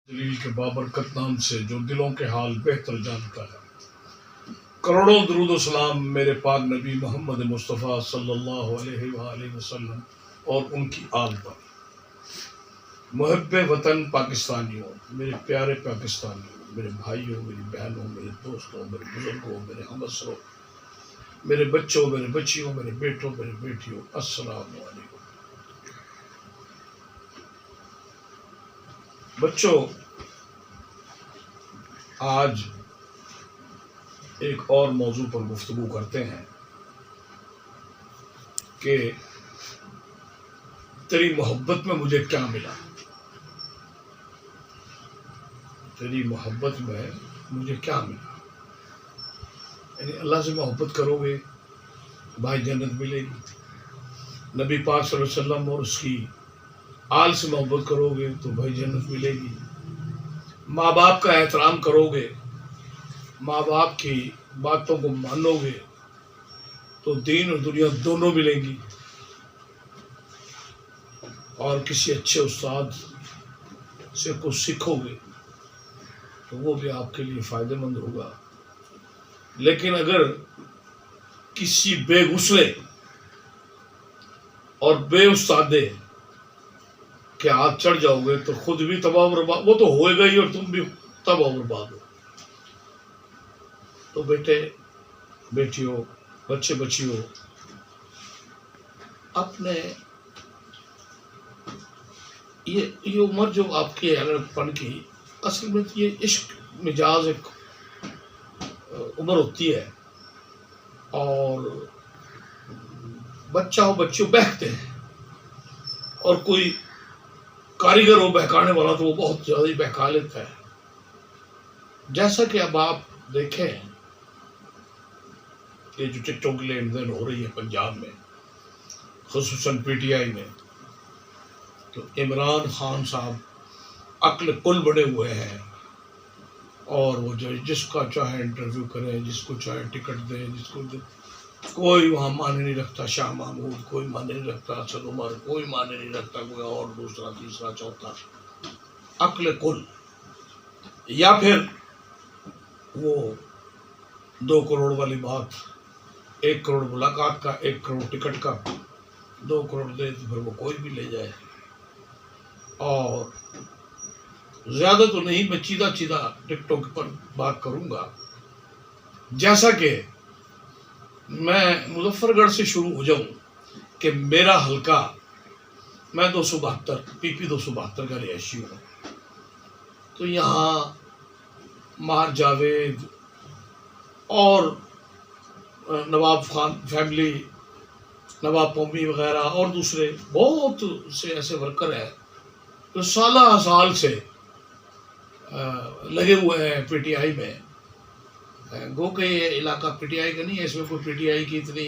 دلیل کے بابرکت نام سے جو دلوں کے حال بہتر جانتا ہے۔ کروڑوں درود و سلام میرے پاک نبی محمد مصطفیٰ صلی اللہ علیہ وآلہ وسلم اور ان کی آل پر۔ محب وطن پاکستانیوں، میرے پیارے پاکستانیوں، میرے بھائیوں، میری بہنوں، میرے دوستوں، میرے بزرگوں، میرے ہمسروں، میرے بچوں، میرے بچیوں، میرے بیٹوں، میرے بیٹیوں، السلام علیکم۔ بچوں، آج ایک اور موضوع پر گفتگو کرتے ہیں کہ تیری محبت میں مجھے کیا ملا۔ تیری محبت میں مجھے کیا ملا، یعنی اللہ سے محبت کرو گے بھائی جنت ملے گی، نبی پاک صلی اللہ علیہ وسلم اور اس کی آل سے محبت کرو گے تو بھائی جنت ملے گی، ماں باپ کا احترام کرو گے، ماں باپ کی باتوں کو مانو گے تو دین اور دنیا دونوں ملیں گی، اور کسی اچھے استاد سے کچھ سیکھو گے تو وہ بھی آپ کے لیے فائدہ مند ہوگا۔ لیکن اگر کسی بے غسلے اور بے استادے کے ہاتھ چڑھ جاؤ گے تو خود بھی تباہ و برباد، وہ تو ہوئے گا ہی اور تم بھی تباہ و برباد ہو۔ تو بیٹے بیٹیوں، بچے بچیوں، اپنے یہ عمر جو آپ کی ہے پن کی، اصل میں یہ عشق مجاز ایک عمر ہوتی ہے، اور بچہ ہو بچوں بہکتے ہیں، اور کوئی کاریگر ہو بہکانے والا تو وہ بہت زیادہ ہی بہکا لیتا ہے۔ جیسا کہ اب آپ دیکھیں کہ جو ٹک ٹاک کی لین دین ہو رہی ہے پنجاب میں، خصوصاً پی ٹی آئی میں، تو عمران خان صاحب عقل کل بڑے ہوئے ہیں، اور وہ جو جس کا چاہے انٹرویو کریں، جس کو چاہے ٹکٹ دیں، جس کو کوئی وہاں معنی نہیں رکھتا، شاہ محمود کوئی معنی نہیں رکھتا، اسد عمر کوئی معنی نہیں رکھتا، کوئی اور دوسرا تیسرا چوتھا، عقل کل۔ یا پھر وہ 2 کروڑ والی بات، 1 کروڑ ملاقات کا، 1 کروڑ ٹکٹ کا، 2 کروڑ دے تو پھر وہ کوئی بھی لے جائے۔ اور زیادہ تو نہیں، میں چیدہ ٹک ٹاک پر بات کروں گا۔ جیسا کہ میں مظفر گڑھ سے شروع ہو جاؤں کہ میرا حلقہ، میں 272 پی پی 272 کا رہائشی ہوں، تو یہاں ماہر جاوید اور نواب خان فیملی، نواب قومی وغیرہ اور دوسرے بہت سے ایسے ورکر ہیں جو سالہ سال سے لگے ہوئے ہیں پی ٹی آئی میں۔ گو کہ یہ علاقہ پی ٹی آئی کا نہیں ہے، اس میں کوئی پی ٹی آئی کی اتنی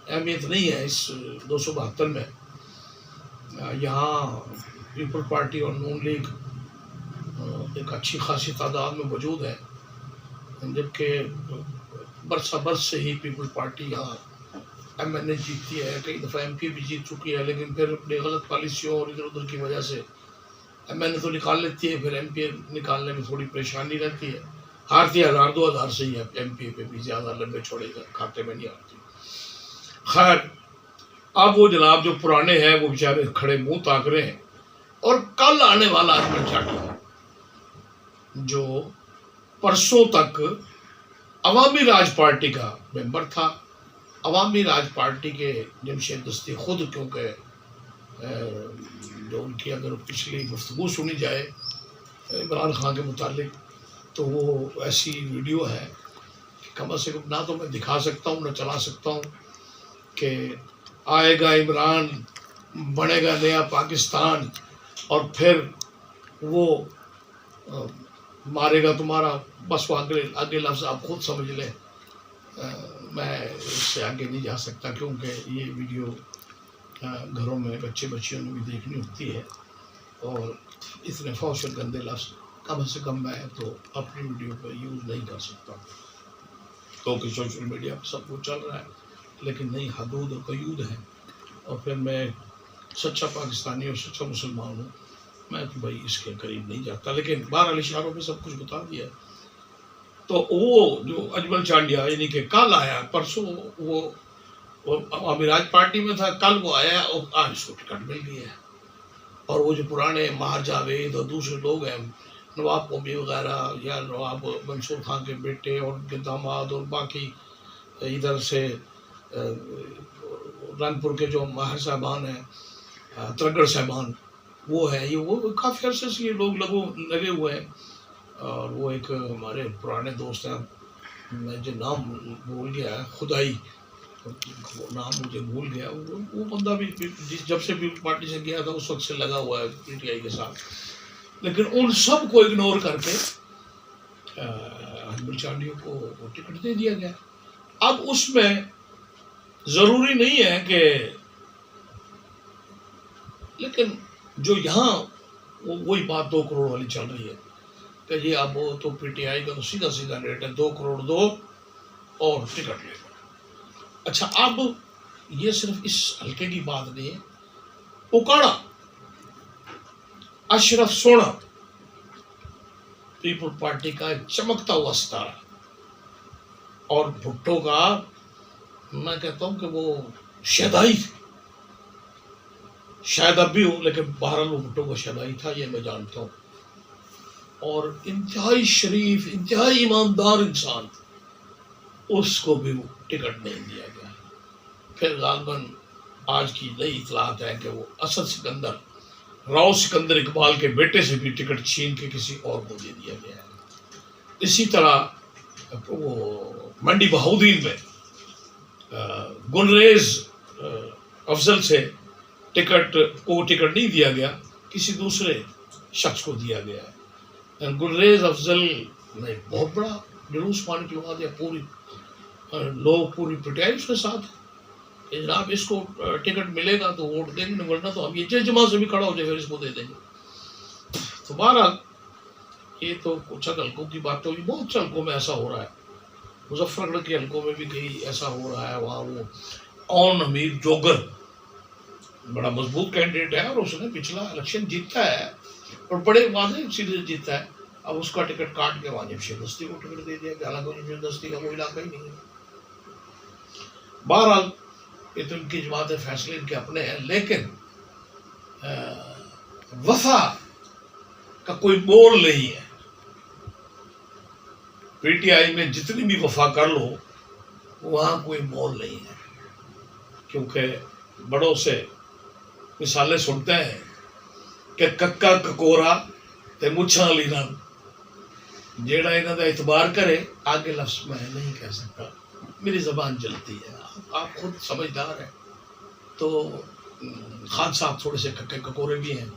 اہمیت نہیں ہے اس 272 میں۔ یہاں پیپل پارٹی اور نون لیگ ایک اچھی خاصی تعداد میں موجود ہے، جبکہ برسہ برس سے ہی پیپل پارٹی یہاں ایم این اے جیتتی ہے، کئی دفعہ ایم پی بھی جیت چکی ہے، لیکن پھر اپنی غلط پالیسیوں اور ادھر ادھر کی وجہ سے ایم این اے تو نکال لیتی ہے، پھر ایم پی نکالنے میں تھوڑی پریشانی رہتی ہے۔ ہارتی 1000-2000 سے ہی ہے، ایم پی پہ بھی زیادہ لمبے چھوڑے گا کھاتے میں نہیں آتی۔ خیر، اب وہ جناب جو پرانے ہیں وہ بیچارے کھڑے منہ تاک رہے ہیں، اور کل آنے والا احمد چاٹی جو پرسوں تک عوامی راج پارٹی کا ممبر تھا، عوامی راج پارٹی کے جمشید دستی خود، کیونکہ جو ان کی اگر پچھلی گفتگو سنی جائے عمران خان کے متعلق تو وہ ایسی ویڈیو ہے کہ کم از کم نہ تو میں دکھا سکتا ہوں نہ چلا سکتا ہوں کہ آئے گا عمران، بنے گا نیا پاکستان، اور پھر وہ مارے گا تمہارا، بس وہ آگے لفظ آپ خود سمجھ لیں۔ میں اس سے آگے نہیں جا سکتا کیونکہ یہ ویڈیو گھروں میں بچے بچیوں نے بھی دیکھنی ہوتی ہے، اور اتنے فحش اور گندے لفظ کم سے کم میں تو اپنی ویڈیو پر یوز نہیں کر سکتا، کیونکہ سوشل میڈیا پہ سب کچھ چل رہا ہے، لیکن نہیں، حدود اور قیود ہیں۔ اور پھر میں سچا پاکستانی اور سچا مسلمان ہوں، میں تو بھائی اس کے قریب نہیں جاتا، لیکن بہرحال اشاروں پہ سب کچھ بتا دیا۔ تو وہ جو اجمل چانڈیا یعنی کہ کل آیا، پرسوں وہ امراج پارٹی میں تھا، کل وہ آیا اور آج اس کو ٹکٹ مل گئی ہے۔ اور وہ جو پرانے ماہر جاوید اور دوسرے لوگ ہیں، نواب قومی وغیرہ یا نواب منصور خان کے بیٹے اور ان کے داماد اور باقی ادھر سے رنگپور کے جو ماہر صاحبان ہیں، ترگڑ صاحبان، وہ ہیں، یہ وہ کافی عرصے سے یہ لوگ لگے ہوئے ہیں۔ اور وہ ایک ہمارے پرانے دوست ہیں، میں جو نام بھول گیا ہے، خدائی، وہ نام مجھے بھول گیا، وہ بندہ بھی جب سے پیپل پارٹی سے گیا تھا اس وقت سے لگا ہوا ہے پی ٹی آئی کے ساتھ، لیکن ان سب کو اگنور کر کے اجمل چانڈیو کو ٹکٹ دے دیا گیا۔ اب اس میں ضروری نہیں ہے کہ، لیکن جو یہاں وہی بات 2 کروڑ والی چل رہی ہے کہ یہ اب تو پی ٹی آئی کا تو سیدھا سیدھا ریٹ ہے 2 کروڑ دو اور ٹکٹ لے لو۔ اچھا، اب یہ صرف اس حلقے کی بات نہیں ہے، اوکاڑا، اشرف سونا پیپل پارٹی کا ایک چمکتا ہوا ستارہ، اور بھٹو کا میں کہتا ہوں کہ وہ شیدائی تھی، شاید اب بھی ہو لیکن بہرحال وہ بھٹو کا شیدائی تھا، یہ میں جانتا ہوں، اور انتہائی شریف، انتہائی ایماندار انسان، اس کو بھی ٹکٹ نہیں دیا گیا۔ پھر غالباً آج کی نئی اطلاعات ہے کہ وہ اسد سکندر، راؤ سکندر اقبال کے بیٹے سے بھی ٹکٹ چھین کے کسی اور کو دے دیا گیا ہے۔ اسی طرح وہ منڈی بہاؤدین میں گلریز افضل سے ٹکٹ نہیں دیا گیا، کسی دوسرے شخص کو دیا گیا ہے۔ گلریز افضل نے بہت بڑا جلوس مان کے لگا دیا، لوگ پوری پٹیائی اس کے ساتھ کہ جناب اس کو ٹکٹ ملے گا تو ووٹ دیں گے، ورنہ تو ہم یہ جماعت سے بھی کھڑا ہو جائے پھر اس کو دے دیں گے۔ تو بہرحال یہ تو کچھ حلقوں کی بات ہوئی، بہت سے حلقوں میں ایسا ہو رہا ہے، مظفر گڑھ کے حلقوں میں بھی کہیں ایسا ہو رہا ہے۔ وہاں وہ اون امیر جوگر بڑا مضبوط کینڈیڈیٹ ہے اور اس نے پچھلا الیکشن جیتا ہے اور بڑے واضح سیٹیں سے جیتا ہے، اب اس کا ٹکٹ کاٹ کے وہاں جمشید دستی کو ٹکٹ دے دیا کہ حالانکہ جمشید دستی کا کوئی علاقہ ہی نہیں ہے۔ بہرحال یہ تو ان کی جماعت فیصلے ان کے اپنے ہیں، لیکن وفا کا کوئی مول نہیں ہے۔ پی ٹی آئی میں جتنی بھی وفا کر لو وہاں کوئی مول نہیں ہے، کیونکہ بڑوں سے مثالیں سنتے ہیں کہ ککا ککورا تے مچھاں والی رن، جیڑا انہاں دا اعتبار کرے آگے لفظ میں نہیں کہہ سکتا، میری زبان چلتی ہے، آپ خود سمجھدار ہیں۔ تو خان صاحب تھوڑے سے ککے ککورے بھی ہیں،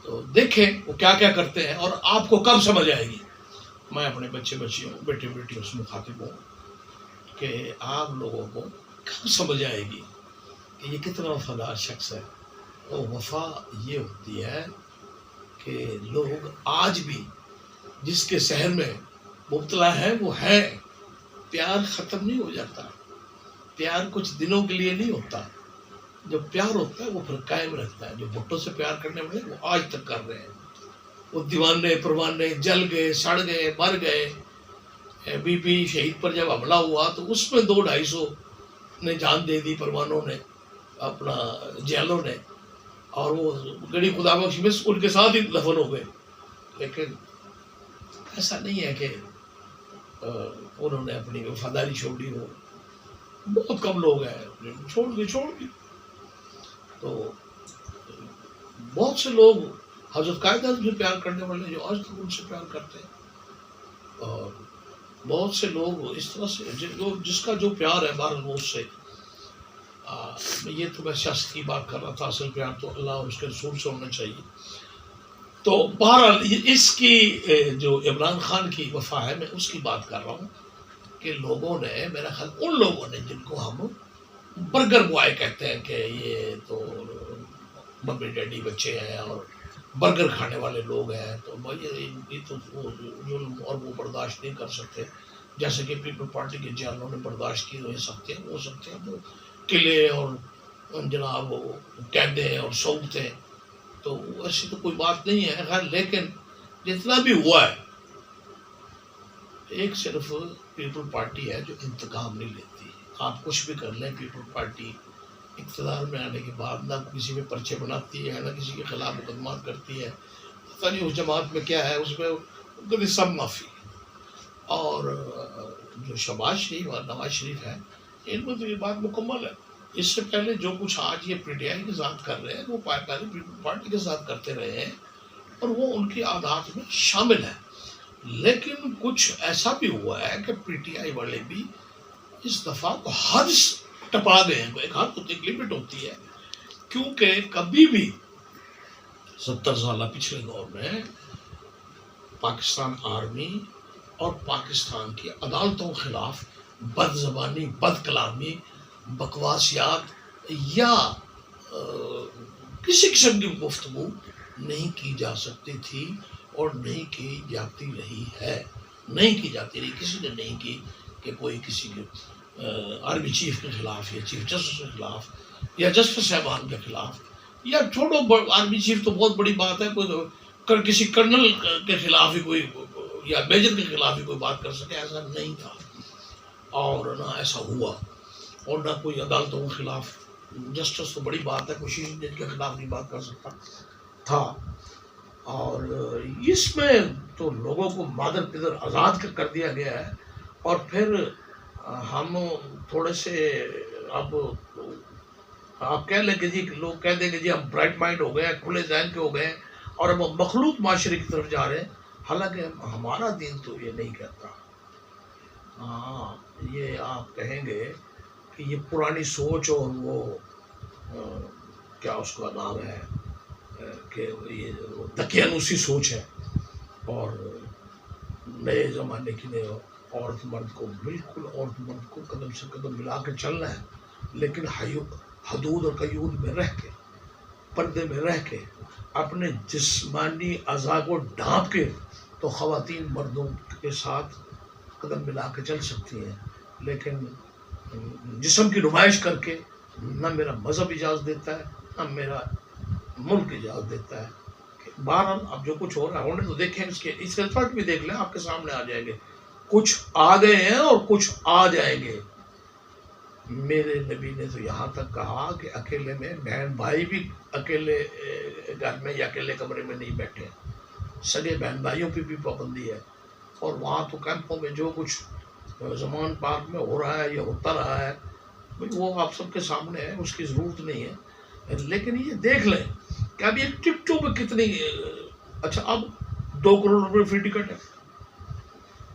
تو دیکھیں وہ کیا کیا کرتے ہیں اور آپ کو کب سمجھ آئے گی۔ میں اپنے بچیوں بیٹے بیٹیوں سے مخاطب ہوں کہ آپ لوگوں کو کب سمجھ آئے گی کہ یہ کتنا وفادار شخص ہے۔ اور وفا یہ ہوتی ہے کہ لوگ آج بھی جس کے سحر میں مبتلا ہے وہ ہے، پیار ختم نہیں ہو جاتا، پیار کچھ دنوں کے لیے نہیں ہوتا، جو پیار ہوتا ہے وہ پھر قائم رہتا ہے۔ جو بھٹو سے پیار کرنے والے وہ آج تک کر رہے ہیں، وہ دیوانے پروانے جل گئے، سڑ گئے، مر گئے۔ بی بی شہید پر جب حملہ ہوا تو اس میں 200-250 نے جان دے دی، پروانوں نے، اپنا جیلوں نے، اور وہ گڑی خدا بخش میں ان کے ساتھ ہی دفن ہو گئے۔ لیکن ایسا نہیں ہے کہ انہوں نے اپنی وفاداری چھوڑی ہو، بہت کم لوگ ہیں چھوڑ دی۔ تو بہت سے لوگ حضرت قائد سے پیار کرنے والے جو آج تک ان سے پیار کرتے ہیں، اور بہت سے لوگ اس طرح سے جس کا جو پیار ہے بہرحال وہ اس سے، یہ تو میں سیاست کی بات کر رہا تھا، اصل پیار تو اللہ اور اس کے رسول سے ہونا چاہیے۔ تو بہرحال اس کی جو عمران خان کی وفا ہے میں اس کی بات کر رہا ہوں کہ لوگوں نے، میرا خیال ان لوگوں نے جن کو ہم برگر بوائے کہتے ہیں کہ یہ تو ممی ڈیڈی بچے ہیں اور برگر کھانے والے لوگ ہیں، تو یہ تو ظلم اور وہ برداشت نہیں کر سکتے، جیسے کہ پیپل پارٹی کے جانوں نے برداشت کی ہو سکتے ہیں وہ قلعے اور جناب قیدیں اور سہولتیں تو ایسی تو کوئی بات نہیں ہے. خیر لیکن جتنا بھی ہوا ہے، ایک صرف پیپل پارٹی ہے جو انتقام نہیں لیتی. آپ کچھ بھی کر لیں، پیپل پارٹی اقتدار میں آنے کے بعد نہ کسی پہ پرچے بناتی ہے، نہ کسی کے خلاف مقدمات کرتی ہے. پتہ نہیں اس جماعت میں کیا ہے، اس میں کبھی سب معافی. اور جو شہباز شریف اور نواز شریف ہے، ان میں تو یہ بات مکمل ہے. اس سے پہلے جو کچھ آج یہ پی ٹی آئی کے ساتھ کر رہے ہیں، وہ پہلے پیپل پارٹی کے ساتھ کرتے رہے ہیں، اور وہ ان کی عادات میں شامل ہے. لیکن کچھ ایسا بھی ہوا ہے کہ پی ٹی آئی والے بھی اس دفعہ کو حد ٹپا گئے ہیں. ایک حد ہوتی ہے، ایک لمٹ ہوتی ہے. کیونکہ کبھی بھی 70 سالہ پچھلے دور میں پاکستان آرمی اور پاکستان کی عدالتوں کے خلاف بد زبانی، بد کلامی، بکواسیات یا کسی قسم کی گفتگو نہیں کی جا سکتی تھی، اور نہیں کی جاتی رہی ہے. نہیں کی جاتی رہی، کسی نے نہیں کی کہ کوئی کسی کے آرمی چیف کے خلاف یا چیف جسٹس کے خلاف یا جسٹس صاحبان کے خلاف، یا چھوڑو آرمی چیف تو بہت بڑی بات ہے، کوئی کسی کرنل کے خلاف ہی کوئی یا میجر کے خلاف ہی کوئی بات کر سکے، ایسا نہیں تھا. اور نہ ایسا ہوا، اور نہ کوئی عدالتوں کے خلاف. جسٹس تو بڑی بات ہے، کوئی شیف جج کے خلاف نہیں بات کر سکتا تھا. اور اس میں تو لوگوں کو مادر پدر آزاد کر دیا گیا ہے. اور پھر ہم تھوڑے سے اب آپ کہہ لیں کہ جی، لوگ کہہ دیں کہ جی ہم برائٹ مائنڈ ہو گئے ہیں، کھلے ذہن کے ہو گئے ہیں، اور ہم مخلوط معاشرے کی طرف جا رہے ہیں. حالانکہ ہمارا دین تو یہ نہیں کہتا. ہاں، یہ آپ کہیں گے کہ یہ پرانی سوچ اور وہ کیا اس کا نام ہے کہ یہ دقیانوسی سوچ ہے، اور نئے زمانے کی نئے عورت مرد کو بالکل عورت مرد کو قدم سے قدم ملا کے چلنا ہے، لیکن حدود اور قیود میں رہ کے، پردے میں رہ کے، اپنے جسمانی اعضاء کو ڈھانپ کے تو خواتین مردوں کے ساتھ قدم ملا کے چل سکتی ہیں. لیکن جسم کی نمائش کر کے نہ میرا مذہب اجازت دیتا ہے، نہ میرا ملک اجازت دیتا ہے. بہرحال اب جو کچھ ہو رہا ہے ہونے تو دیکھیں، اس کے رزلٹ بھی دیکھ لیں، آپ کے سامنے آ جائیں گے. کچھ آ گئے ہیں اور کچھ آ جائیں گے. میرے نبی نے تو یہاں تک کہا کہ اکیلے میں بہن بھائی بھی اکیلے گھر میں یا اکیلے کمرے میں نہیں بیٹھے. سگے بہن بھائیوں پہ بھی پابندی ہے. اور وہاں تو کیمپوں میں جو کچھ زمان پارک میں ہو رہا ہے یا ہوتا رہا ہے، وہ آپ سب کے سامنے ہے، اس کی ضرورت نہیں ہے. لیکن یہ دیکھ لیں کہ اب یہ ٹکٹوں پہ کتنی، اچھا اب 2 کروڑ روپے فری ٹکٹ ہے،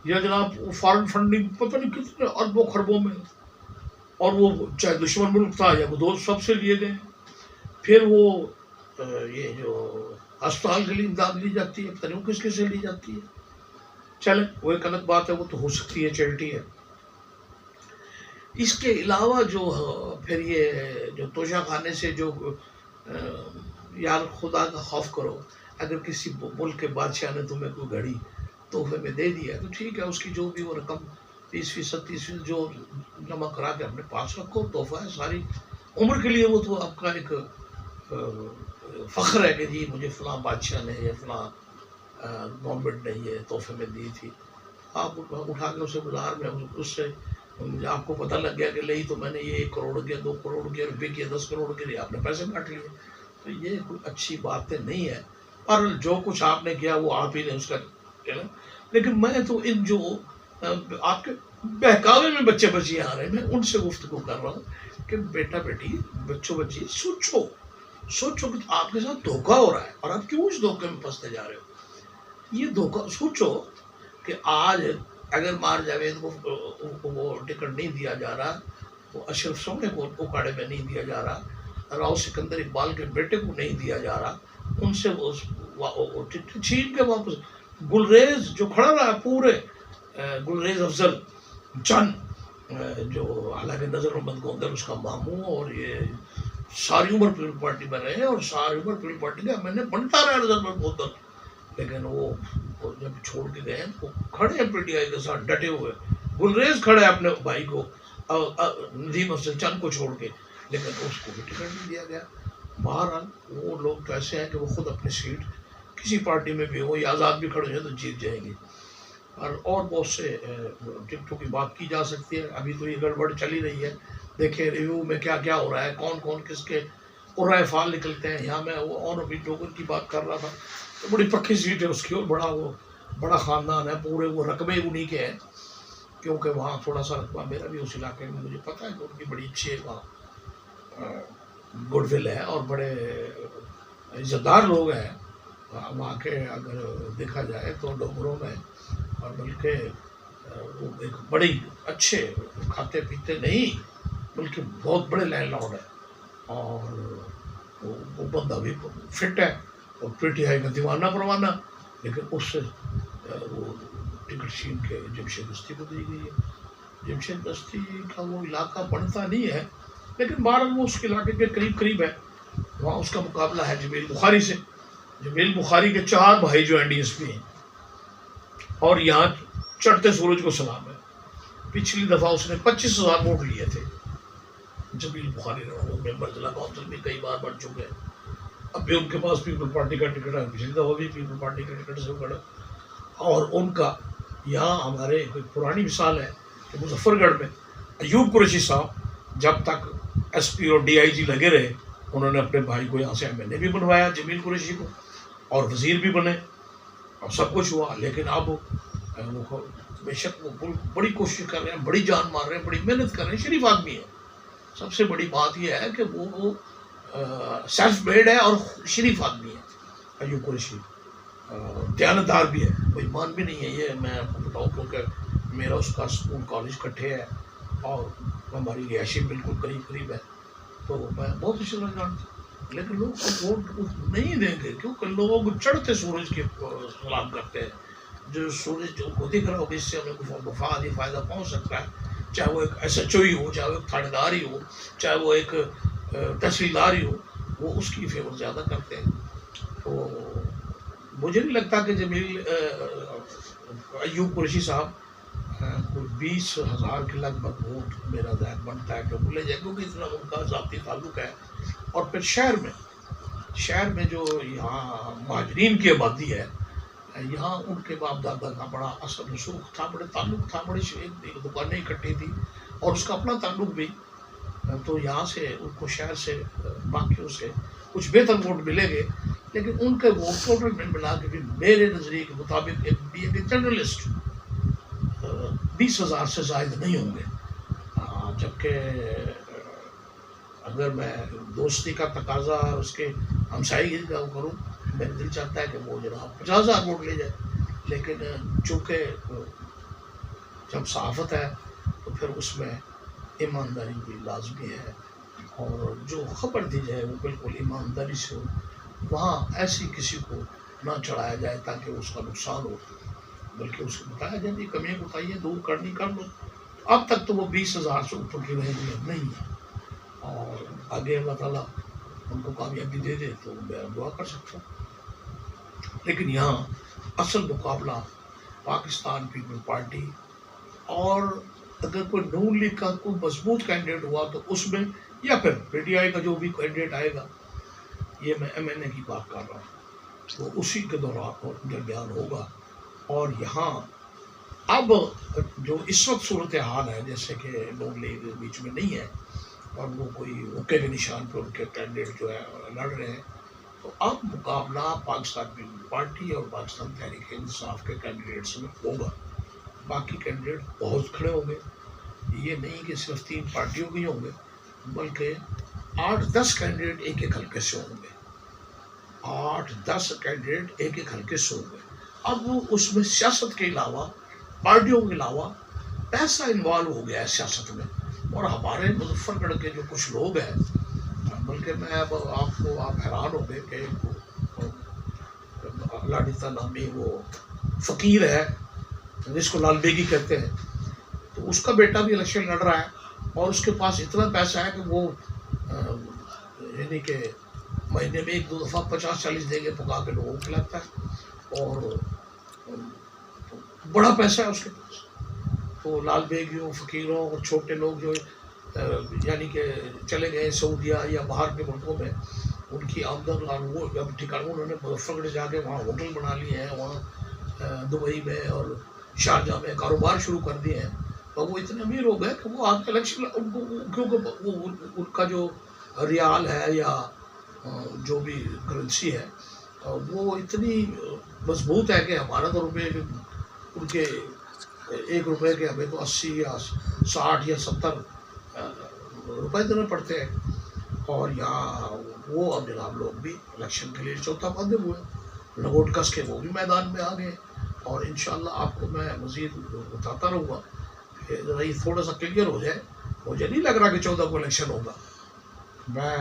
یا جناب فارن فنڈنگ پتہ نہیں کتنے اربوں خربوں میں، اور وہ چاہے دشمن ملک تھا یا وہ دوست، سب سے لیے گئے. پھر وہ یہ جو اسپتال کے لیے امداد لی جاتی ہے، پتہ نہیں وہ کس کس سے لی جاتی ہے. چلیں وہ ایک الگ بات ہے، وہ تو ہو سکتی ہے، چیریٹی ہے. اس کے علاوہ جو پھر یہ جو توشہ خانے سے جو یار خدا کا خوف کرو، اگر کسی ملک کے بادشاہ نے تمہیں کوئی گھڑی تحفے میں دے دیا تو ٹھیک ہے، اس کی جو بھی وہ رقم 20% 30% جو جمع کرا کے اپنے پاس رکھو، تحفہ ہے ساری عمر کے لیے. وہ تو آپ کا ایک فخر ہے کہ جی مجھے فلاں بادشاہ نے یا فلاں گورنمنٹ نے یہ تحفے میں دی تھی. آپ اٹھا کے اسے بازار میں اس سے آپ کو پتہ لگ گیا کہ نہیں تو میں نے یہ 1 کروڑ کے 2 کروڑ کے روپے کے 10 کروڑ کے لیے آپ نے پیسے کاٹ لیے. تو یہ کوئی اچھی باتیں نہیں ہے. اور جو کچھ آپ نے کیا وہ آپ ہی نے اس کا. لیکن میں تو ان جو آپ کے بہکاوے میں بچے بچیاں آ رہے ہیں، میں ان سے گفتگو کر رہا ہوں کہ بیٹا بیٹی، بچوں بچی، سوچو کہ آپ کے ساتھ دھوکہ ہو رہا ہے، اور آپ کیوں اس دھوکے میں پھنستے جا رہے ہو. یہ دھوکہ سوچو کہ آج اگر مار جاوید کو وہ ٹکٹ نہیں دیا جا رہا، وہ اشرف سونے کو اکاڑے میں نہیں دیا جا رہا، راؤ سکندر اقبال کے بیٹے کو نہیں دیا جا رہا، ان سے وہ ٹکٹ چھین کے واپس. گلریز جو کھڑا رہا پورے، گلریز افضل چند جو حالانکہ نظر محمد گوندر اس کا ماموں، اور یہ ساری عمر پیپل پارٹی میں رہے، اور ساری عمر پیپل پارٹی کا میں نے بنتا رہا نظر محمد گوندر. لیکن وہ جب چھوڑ کے گئے وہ کھڑے ہیں پی ٹی آئی کے ساتھ ڈٹے ہوئے. گلریز کھڑے ہیں اپنے بھائی کو، ندیم افضل چند کو چھوڑ کے، لیکن اس کو بھی ٹکٹ نہیں دیا گیا. بہرحال وہ لوگ تو ایسے ہیں کہ وہ خود اپنی سیٹ کسی پارٹی میں بھی ہو یا آزاد بھی کھڑے ہیں تو جیت جائیں گے. اور بہت سے ٹکٹوں کی بات کی جا سکتی ہے. ابھی تو یہ گڑبڑ چلی رہی ہے. دیکھیں ریویو میں کیا کیا ہو رہا ہے, کون کون کس کے قرائے فعال نکلتے ہیں. یہاں میں وہ اور ابھی ٹوکن کی بات کر رہا تھا, تو بڑی پکی سیٹ ہے اس کی, اور بڑا خاندان ہے, پورے وہ رقبے انہیں کے ہیں, کیونکہ وہاں تھوڑا سا رقبہ میرا بھی اس علاقے میں مجھے پتہ ہے کہ ان کی بڑی اچھی ہے وہاں گڈ ول ہے, اور بڑے عزت دار لوگ ہیں وہاں کے. اگر دیکھا جائے تو ڈوگروں میں, اور بلکہ وہ ایک بڑی اچھے کھاتے پیتے نہیں بلکہ بہت بڑے لینڈ لارڈ ہیں, اور وہ بندہ بھی فٹ ہے, اور پی ٹی آئی کا دیوانہ پروانہ, لیکن اس سے وہ ٹکٹ چھین کے جمشید دستی کو دی گئی ہے. جمشید دستی کا وہ علاقہ بنتا نہیں ہے, لیکن بہرحال وہ اس کے علاقے کے قریب قریب ہے. وہاں اس کا مقابلہ ہے جمیل بخاری سے. جمیل بخاری کے 4 بھائی جو این ڈی ایس پی ہیں, اور یہاں چڑھتے سورج کو سلام ہے. پچھلی دفعہ اس نے 25,000 ووٹ لیے تھے جمیل بخاری نے, وہ ممبر ضلع کونسل بھی کئی بار بن چکے ہیں. اب بھی ان کے پاس پیپل پارٹی کا ٹکٹ ہے, پچھلی دفعہ بھی پیپل پارٹی کا ٹکٹ سے کھڑا. اور ان کا یہاں ہمارے کوئی پرانی مثال ہے کہ مظفر گڑھ میں ایوب قریشی صاحب جب تک ایس پی اور ڈی آئی جی لگے رہے, انہوں نے اپنے بھائی کو یہاں سے ایم این اے بھی بنوایا جمیل قریشی کو, اور وزیر بھی بنے, اور سب کچھ ہوا. لیکن اب وہ بے شک وہ بڑی کوشش کر رہے ہیں, بڑی جان مار رہے ہیں, بڑی محنت کر رہے ہیں, شریف آدمی ہے. سب سے بڑی بات یہ ہے کہ وہ سیلف میڈ ہے اور شریف آدمی ہے ایوب قریشی. دیانتدار بھی ہے, کوئی ایمان بھی نہیں ہے. یہ میں آپ کو بتاؤں کیونکہ میرا اس کا اسکول کالج کٹھے ہے, اور ہماری رہائشی بالکل قریب قریب ہے, تو میں بہت اچھی طرح جانتا ہوں. لیکن لوگ ووٹ نہیں دیں گے کیونکہ لوگ چڑھتے سورج کے سلام کرتے ہیں. جو سورج جو کو دکھ رہا ہو کہ اس سے ہمیں کوئی مفاد فائدہ پہنچ سکتا ہے, چاہے وہ ایک ایس ایچ او ہی ہو, چاہے وہ ایک تھانے دار ہی ہو, چاہے وہ ایک تحصیلدار ہی ہو, وہ اس کی فیور زیادہ کرتے ہیں. تو مجھے نہیں لگتا کہ جمیل ایوب قریشی صاحب کوئی 20,000 کے لگ بھگ ووٹ میرا ذہن بنتا ہے کہ بھولے جائے, کیونکہ اتنا ان کا ذاتی تعلق ہے. اور پھر شہر میں جو یہاں مہاجرین کی آبادی ہے, یہاں ان کے باپ دادا کا بڑا اثر رسوخ تھا, بڑے تعلق تھا, بڑی دکانیں اکٹھی تھی, اور اس کا اپنا تعلق بھی. تو یہاں سے ان کو شہر سے باقیوں سے کچھ بہتر ووٹ ملیں گے, لیکن ان کے ووٹ ٹوٹل میں ملا کے بھی میرے نظریے کے مطابق ایک جرنلسٹ 20,000 سے زائد نہیں ہوں گے. جبکہ اگر میں دوستی کا تقاضا اس کے ہمسائیگی کا کروں, میرا دل چاہتا ہے کہ وہ جناب 50,000 ووٹ لے جائے. لیکن چونکہ جب صحافت ہے تو پھر اس میں ایمانداری بھی لازمی ہے, اور جو خبر دی جائے وہ بالکل ایمانداری سے ہو. وہاں ایسی کسی کو نہ چڑھایا جائے تاکہ اس کا نقصان ہو, بلکہ اس کو بتایا جائے کہ کمیاں کوتاہیاں دور کرنی کر لو. اب تک تو وہ 20,000 سے اوپر کی رہنگی نہیں ہے, اور آگے اللہ تعالیٰ ان کو کامیابی دے دے تو میں دعا کر سکتا ہوں. لیکن یہاں اصل مقابلہ پاکستان پیپل پارٹی, اور اگر کوئی نون لیگ کا کوئی مضبوط کینڈیڈیٹ ہوا تو اس میں, یا پھر پی ٹی آئی کا جو بھی کینڈیڈیٹ آئے گا, یہ میں ایم این اے کی بات کر رہا ہوں, وہ اسی کے دوران درمیان ہوگا. اور یہاں اب جو اس وقت صورتحال ہے, جیسے کہ نون لیگ بیچ میں نہیں ہے, اور وہ کوئی حقے کے نشان پہ ان کے کینڈیڈیٹ جو ہے لڑ رہے ہیں, تو اب مقابلہ پاکستان پیپل پارٹی اور پاکستان تحریک انصاف کے کینڈیڈیٹس میں ہوگا. باقی کینڈیڈیٹ بہت کھڑے ہوں گے, یہ نہیں کہ صرف 3 پارٹیوں کے ہوں گے, بلکہ 8-10 کینڈیڈیٹ ایک ایک حلقے سے ہوں گے. 8-10 کینڈیڈیٹ ایک ایک حلقے سے ہوں گے. اب وہ اس میں سیاست کے علاوہ, پارٹیوں کے علاوہ پیسہ انوالو ہو گیا ہے سیاست میں. اور ہمارے مظفر گڑھ کے جو کچھ لوگ ہیں, بلکہ میں اب آپ حیران ہو گئے کہ لاڈیتا نامی وہ فقیر ہے جس کو لال بیگی کہتے ہیں, تو اس کا بیٹا بھی الیکشن لڑ رہا ہے, اور اس کے پاس اتنا پیسہ ہے کہ وہ یعنی کہ مہینے میں 1-2 دفعہ 50-40 دیگے پکا کے لوگوں کو کھلاتا ہے, اور بڑا پیسہ ہے اس کے پاس. تو لال بیگیوں, فقیروں اور چھوٹے لوگ جو یعنی کہ چلے گئے سعودیہ یا باہر کے ملکوں میں, ان کی آمدن اور وہ اب ٹھکانا انہوں نے مظفر گڑھ جا کے وہاں ہوٹل بنا لیے ہیں، وہاں دبئی میں اور شارجہ میں کاروبار شروع کر دیے ہیں، اور وہ اتنے امیر ہو گئے کہ وہ آج الیکشن ان کو کیونکہ وہ ان کا جو ریال ہے یا جو بھی کرنسی ہے وہ اتنی مضبوط ہے کہ ہمارا تو روپے ان کے 1 روپے کے ہمیں تو 80 یا 60 یا 70 روپے دینے پڑتے ہیں، اور یہاں وہ اب جناب لوگ بھی الیکشن کے لیے چوتھا قدم ہوئے، لگوٹ کس کے وہ بھی میدان میں آ گئے، اور انشاءاللہ آپ کو میں مزید بتاتا رہوں گا کہ ذرا یہ تھوڑا سا کلیئر ہو جائے۔ مجھے نہیں لگ رہا کہ 14 کو الیکشن ہوگا، میں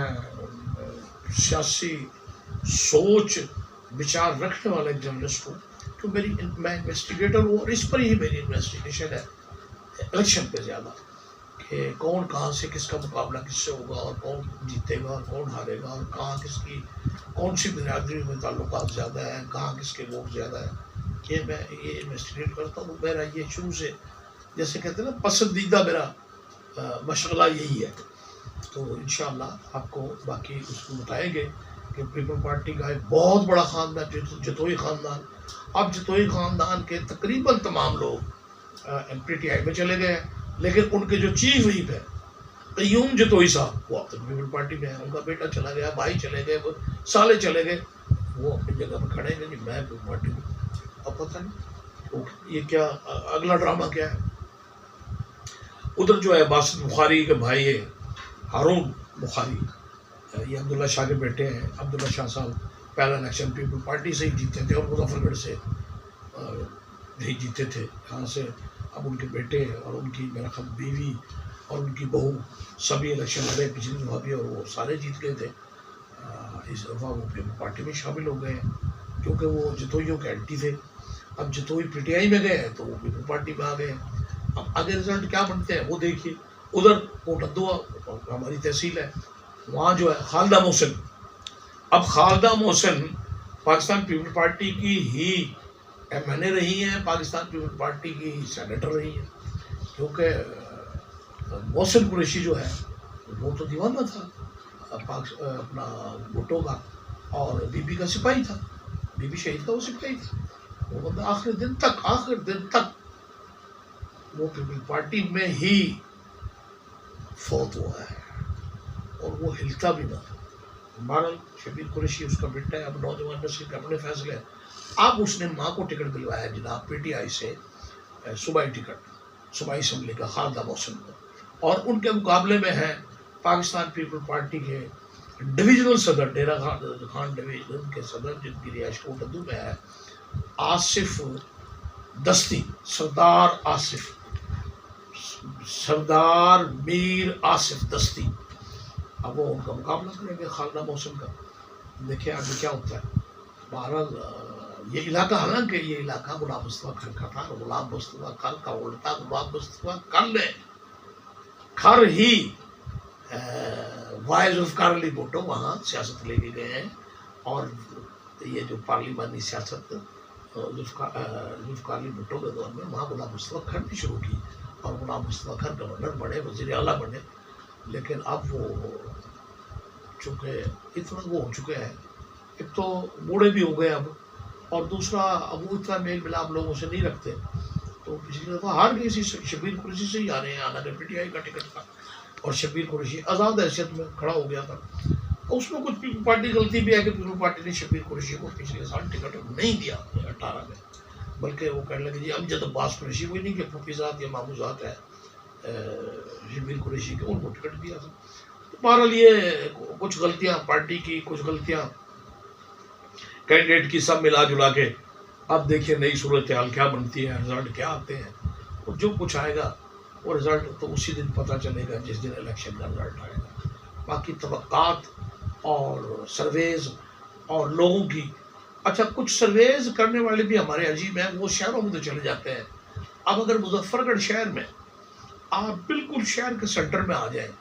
سیاسی سوچ بچار رکھنے والا ایک جرنلسٹ ہوں، تو میں انویسٹیگیٹر ہوں، اور اس پر ہی میری انویسٹیگیشن ہے الیکشن پہ زیادہ، کہ کون کہاں سے کس کا مقابلہ کس سے ہوگا، اور کون جیتے گا اور کون ہارے گا، اور کہاں کس کی کون سی برادری میں تعلقات زیادہ ہیں، کہاں کس کے لوگ زیادہ ہیں، یہ میں یہ انویسٹیگیٹ کرتا ہوں۔ میرا یہ شروع سے جیسے کہتے ہیں نا پسندیدہ میرا مشغلہ یہی ہے، تو انشاءاللہ آپ کو باقی اس کو بتائیں گے کہ پیپل پارٹی کا ایک بہت بڑا خاندان جتوئی خاندان، اب جتوئی خاندان کے تقریباً تمام لوگ ایم پی ٹی آئی میں چلے گئے ہیں، لیکن ان کے جو چیف ویپ ہے قیوم جتوئی صاحب وہ اب تک پیپل پارٹی میں ہے، ان کا بیٹا چلا گیا، بھائی چلے گئے، سالے چلے گئے، وہ اپنی جگہ پہ کھڑے ہیں کہ میں پیپل پارٹی میں۔ اب پتہ نہیں یہ کیا اگلا ڈرامہ کیا ہے۔ ادھر جو ہے باسط بخاری کے بھائی ہے ہارون بخاری، یہ عبداللہ شاہ کے بیٹے ہیں۔ عبداللہ شاہ صاحب پہلا الیکشن پیپل پارٹی سے ہی جیتے تھے اور مظفر گڑھ سے بھی جیتے تھے، یہاں سے اب ان کے بیٹے اور ان کی میرا خیال بیوی اور ان کی بہو سبھی الیکشن لڑے پچھلی دفعہ بھی، اور وہ سارے جیت گئے تھے۔ اس دفعہ وہ پیپل پارٹی میں شامل ہو گئے ہیں کیونکہ وہ جتوئیوں کے اینٹی تھے۔ اب جتوئی پی ٹی آئی میں گئے ہیں تو وہ پیپل پارٹی میں آ گئے ہیں۔ اب آگے رزلٹ کیا بنتے ہیں وہ دیکھیے۔ ادھر کوٹندوا ہماری تحصیل ہے، وہاں جو ہے خالدہ محسن، اب خالدہ محسن پاکستان پیپل پارٹی کی ہی ایم این اے رہی ہیں، پاکستان پیپل پارٹی کی ہی سینیٹر رہی ہیں، کیونکہ محسن قریشی جو ہے وہ تو دیوانہ تھا اپنا بھٹو کا، اور بی بی کا سپاہی تھا، بی بی شہید کا وہ سپاہی تھا، وہ بندہ آخر دن تک وہ پیپل پارٹی میں ہی فوت ہوا ہے، اور وہ ہلتا بھی نہ تھا۔ بہرحال شبیر قریشی اس کا بیٹا ہے، اب نوجوان نسل کے اپنے فیصلے ہیں۔ اب اس نے ماں کو ٹکٹ دلوایا جناب پی ٹی آئی سے، صوبائی ٹکٹ صوبائی اسمبلی کا خالدہ محسن کو، اور ان کے مقابلے میں ہیں پاکستان پیپل پارٹی کے ڈویژنل صدر ڈیرہ خان ڈویژن کے صدر، جن کی رہائش کوٹندو میں ہے، آصف دستی، سردار میر آصف دستی۔ اب وہ ان کا مقابلہ کریں گے خالدہ محسن کا، دیکھیں آگے کیا ہوتا ہے۔ بہرحال یہ علاقہ، حالانکہ یہ علاقہ غلام مصطفیٰ کھر کا تھا، غلام مصطفیٰ کھر کا الٹا غلام مصطفیٰ کھر نے کھر ہی وائز آف کارلی بھٹو وہاں سیاست لے کے گئے ہیں، اور یہ جو پارلیمانی سیاست ذوالفقار بھٹو کے دور میں وہاں غلام مصطفیٰ کھر نے شروع کی، اور غلام مصطفیٰ کھر گورنر بنے، وزیر اعلیٰ بنے، لیکن اب وہ چونکہ اتنا وہ ہو چکے ہیں، ایک تو بوڑھے بھی ہو گئے اب، اور دوسرا اب وہ اتنا میل ملاپ لوگوں سے نہیں رکھتے، تو پچھلی دفعہ ہار گئی، شبیر قریشی سے ہی آ رہے ہیں، حالانکہ پی ٹی آئی کا ٹکٹ تھا، اور شبیر قریشی آزاد حیثیت میں کھڑا ہو گیا تھا۔ اس میں کچھ پیپل پارٹی غلطی بھی ہے کہ پیپل پارٹی نے شبیر قریشی کو پچھلے سال ٹکٹ نہیں دیا 18 میں، بلکہ وہ کہنے لگے جی امجد عباس قریشی، وہی نہیں کہ پھوپھیزاد یا ماموزاد ہے شبیر قریشی کے، ان کو ٹکٹ دیا تھا۔ بہرحال یہ کچھ غلطیاں پارٹی کی، کچھ غلطیاں کینڈیڈیٹ کی، سب ملا جلا کے اب دیکھیے نئی صورتحال کیا بنتی ہے، رزلٹ کیا آتے ہیں، اور جو کچھ آئے گا وہ رزلٹ تو اسی دن پتہ چلے گا جس دن الیکشن کا رزلٹ آئے گا۔ باقی توقعات اور سرویز اور لوگوں کی، اچھا کچھ سرویز کرنے والے بھی ہمارے عجیب ہیں، وہ شہروں میں تو چلے جاتے ہیں۔ اب اگر مظفر گڑھ شہر میں آپ بالکل شہر کے سینٹر میں آ جائیں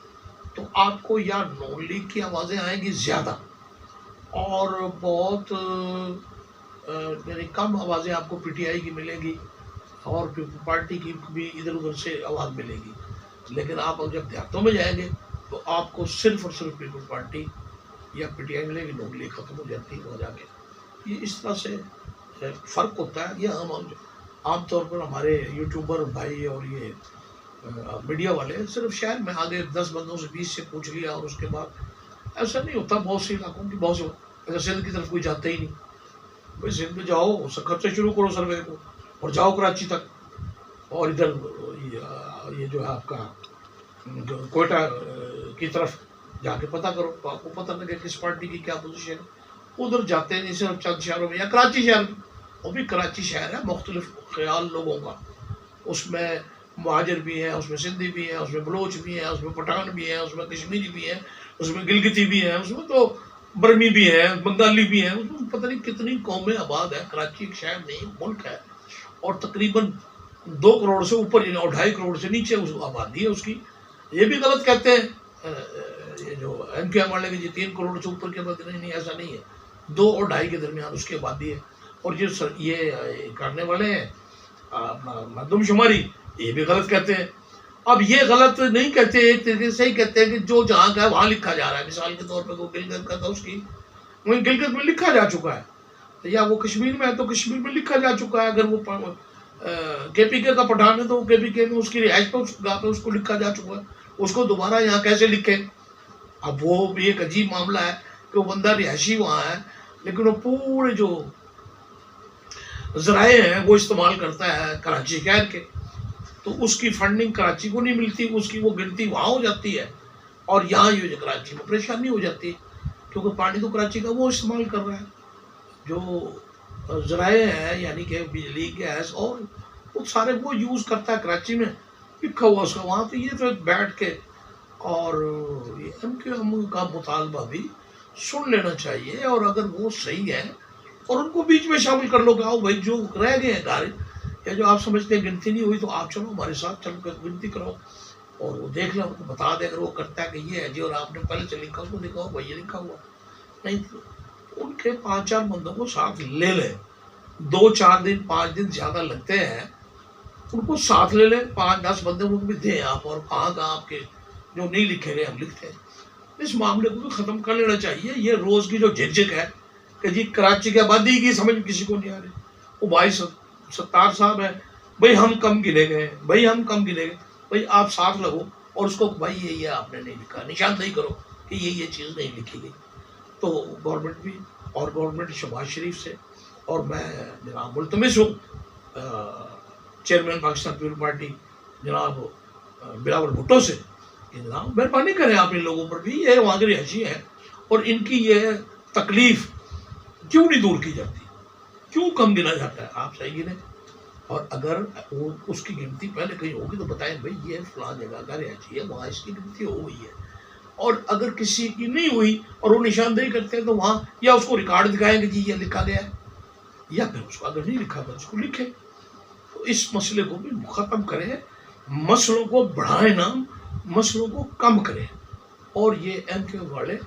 تو آپ کو یا نون لیگ کی آوازیں آئیں گی زیادہ، اور بہت یعنی کم آوازیں آپ کو پی ٹی آئی کی ملیں گی، اور پیپل پارٹی کی بھی ادھر ادھر سے آواز ملے گی۔ لیکن آپ جب دیہاتوں میں جائیں گے تو آپ کو صرف اور صرف پیپل پارٹی یا پی ٹی آئی ملے گی، نون لیگ ختم ہو جاتی ہے وہاں جا کے. یہ اس طرح سے فرق ہوتا ہے. یہ عام طور پر ہمارے یوٹیوبر بھائی اور یہ میڈیا والے صرف شہر میں آگے 10 بندوں سے 20 سے پوچھ لیا اور اس کے بعد ایسا نہیں ہوتا. بہت سے علاقوں کی بہت سے اگر سندھ کی طرف کوئی جاتا ہی نہیں، بھائی سندھ میں جاؤ خط سے شروع کرو سروے کو اور جاؤ کراچی تک، اور ادھر یہ جو ہے آپ کا کوئٹہ کی طرف جا کے پتہ کرو تو آپ کو پتہ لگے کس پارٹی کی کیا پوزیشن ہے. ادھر جاتے نہیں صرف چند شہروں میں یا کراچی شہر میں، وہ بھی کراچی شہر ہے مختلف خیال لوگوں کا، اس میں مہاجر بھی ہیں، اس میں سندھی بھی ہیں، اس میں بلوچ بھی ہیں، اس میں پٹھان بھی ہیں، اس میں کشمیری بھی ہیں، اس میں گلگتی بھی ہیں، اس میں تو برمی بھی ہیں، بنگالی بھی ہیں، اس میں پتہ نہیں کتنی قومیں آباد ہیں. کراچی ایک شہر نہیں ملک ہے، اور تقریباً 2 کروڑ سے اوپر اور 2.5 کروڑ سے نیچے اس آبادی ہے اس کی. یہ بھی غلط کہتے ہیں یہ جو ایم کیو ایم والے کی، 3 کروڑ سے اوپر کی آبادی نہیں، ایسا نہیں ہے. 2 اور 2.5 کے درمیان اس کی آبادی ہے. اور یہ کرنے والے ہیں اپنا مردم شماری، یہ بھی غلط کہتے ہیں. اب یہ غلط نہیں کہتے، ایک طریقے سے صحیح کہتے ہیں کہ جو جہاں کا ہے وہاں لکھا جا رہا ہے. مثال کے طور پہ وہ گلگت کا تھا، اس کی وہیں گلگت میں لکھا جا چکا ہے، یا وہ کشمیر میں ہے تو کشمیر میں لکھا جا چکا ہے. اگر وہ کے پی کے کا پٹھان ہے تو کے پی کے میں اس کی رہائش پہ اس کو لکھا جا چکا ہے. اس کو دوبارہ یہاں کیسے لکھیں؟ اب وہ بھی ایک عجیب معاملہ ہے کہ وہ بندہ رہائشی وہاں ہے، لیکن وہ پورے جو ذرائع ہیں وہ استعمال کرتا ہے کراچی شہر کے، تو اس کی فنڈنگ کراچی کو نہیں ملتی، اس کی وہ گنتی وہاں ہو جاتی ہے، اور یہاں یہ کراچی میں پریشانی ہو جاتی ہے، کیونکہ پانی تو کراچی کا وہ استعمال کر رہا ہے. جو ذرائع ہیں یعنی کہ بجلی، گیس اور وہ سارے وہ یوز کرتا ہے کراچی میں، لکھا ہوا اس کا وہاں. تو یہ تو بیٹھ کے اور ایم کیو ایم کا مطالبہ بھی سن لینا چاہیے، اور اگر وہ صحیح ہے اور ان کو بیچ میں شامل کر لو کہ آؤ بھائی جو رہ گئے ہیں گھر یا جو آپ سمجھتے ہیں گنتی نہیں ہوئی تو آپ چلو ہمارے ساتھ چل کر گنتی کرو، اور وہ دیکھ لیں، ان کو بتا دیں اگر وہ کرتا ہے کہ یہ ہے جی اور آپ نے پہلے سے لکھا اس کو دکھاؤ بھائی یہ لکھا ہوا. نہیں ان کے 5-4 بندوں کو ساتھ لے لیں، 2-4 دن 5 دن زیادہ لگتے ہیں، ان کو ساتھ لے لیں، 5-10 بندے ان کو بھی دیں آپ، اور کہاں آپ کے جو نہیں لکھے گئے ہم لکھتے ہیں. اس معاملے کو بھی ختم کر لینا چاہیے. یہ روز کی جو جھجک ہے کہ جی کراچی کی آبادی کی سمجھ کسی کو نہیں آ رہی. وہ بھائی ستار صاحب ہے، بھائی ہم کم گنے گئے، بھائی ہم کم گنے گئے، بھائی آپ ساتھ لگو اور اس کو بھائی یہ آپ نے نہیں لکھا، نشاندہی کرو کہ یہ چیز نہیں لکھی گئی. تو گورنمنٹ بھی، اور گورنمنٹ شہباز شریف سے، اور میں جناب ملتمس ہوں چیئرمین پاکستان پیپل پارٹی جناب بلاول بھٹو سے کہ جناب مہربانی کریں آپ ان لوگوں پر بھی، یہ وہاں کے رہائشی ہیں اور ان کی یہ تکلیف کیوں نہیں دور کی جاتی، کیوں کم گنا جاتا ہے. آپ صحیح گنیں، اور اگر وہ اس کی گنتی پہلے کہیں ہوگی تو بتائیں بھائی یہ فلاں جگہ کا رہائشی ہے وہاں اس کی گنتی ہو گئی ہے. اور اگر کسی کی نہیں ہوئی اور وہ نشاندہی کرتے ہیں تو وہاں یا اس کو ریکارڈ دکھائیں کہ جی یہ لکھا گیا ہے، یا پھر اس کو اگر نہیں لکھا تو اس کو لکھیں. تو اس مسئلے کو بھی ختم کریں، مسئلوں کو بڑھائیں نہ، مسئلوں کو کم کریں. اور یہ ایم کیو والے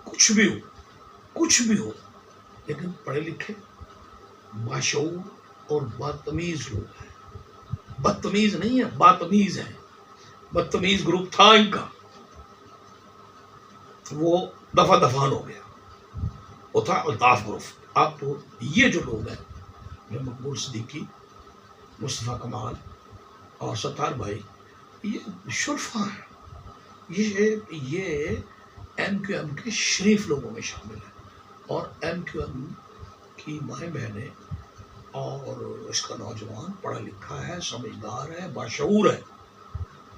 کچھ بھی ہو لیکن پڑھے لکھے، باشعور اور باتمیز لوگ ہیں. بدتمیز نہیں ہے، باتمیز ہیں. بدتمیز گروپ تھا ان کا، وہ دفعہ ہو گیا، وہ تھا الطاف گروپ. اب تو یہ جو لوگ ہیں، جو مقبول صدیقی، مصطفیٰ کمال اور ستار بھائی، یہ شرفا ہیں، یہ ایم کیو ایم کے شریف لوگوں میں شامل ہیں. اور ایم کیو ایم کی مائیں بہنیں اور اس کا نوجوان پڑھا لکھا ہے، سمجھدار ہے، باشعور ہے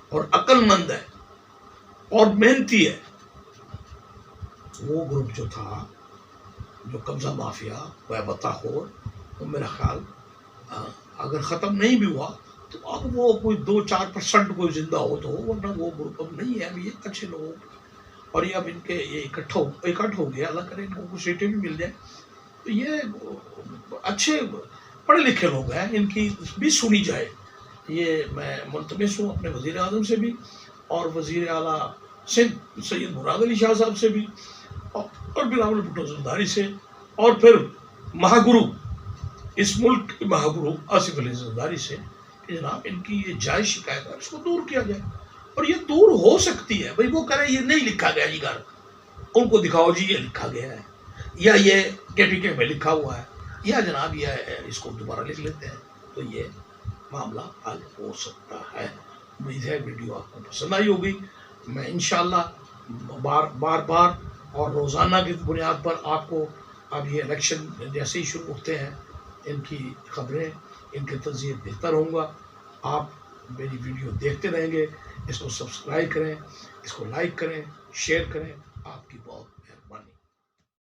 اور عقل مند ہے اور محنتی ہے. وہ گروپ جو تھا، جو قبضہ مافیا و بطاخور، وہ میرا خیال اگر ختم نہیں بھی ہوا تو اب وہ کوئی 2-4% کوئی زندہ ہو تو ہو، ورنہ وہ گروپ اب نہیں ہے. اب یہ اچھے لوگ، اور یہ اب ان کے یہ اکٹھ ہو گیا، اللہ کرے ان کو کچھ سیٹیں بھی مل جائیں. تو یہ اچھے پڑھے لکھے لوگ ہیں، ان کی بھی سنی جائے. یہ میں ملتمس ہوں اپنے وزیر اعظم سے بھی، اور وزیر اعلیٰ سندھ سید مراد علی شاہ صاحب سے بھی، اور بلاول بھٹو زرداری سے، اور پھر مہاگرو، اس ملک کے مہاگرو آصف علی زرداری سے، کہ جناب ان کی یہ جائز شکایت ہے اس کو دور کیا جائے. اور یہ دور ہو سکتی ہے، بھائی وہ کرے یہ نہیں لکھا گیا جی گھر، ان کو دکھاؤ جی یہ لکھا گیا ہے، یا یہ KPK میں لکھا ہوا ہے، یا جناب یہ اس کو دوبارہ لکھ لیتے ہیں، تو یہ معاملہ حل ہو سکتا ہے۔ امید ہے ویڈیو آپ کو پسند آئی ہوگی۔ میں انشاءاللہ بار اور روزانہ کی بنیاد پر آپ کو اب یہ الیکشن جیسے ہی شروع ہوتے ہیں ان کی خبریں، ان کے تجزیے بہتر ہوں گا۔ آپ میری ویڈیو دیکھتے رہیں گے، اس کو سبسکرائب کریں، اس کو لائک کریں، شیئر کریں۔ آپ کی بہت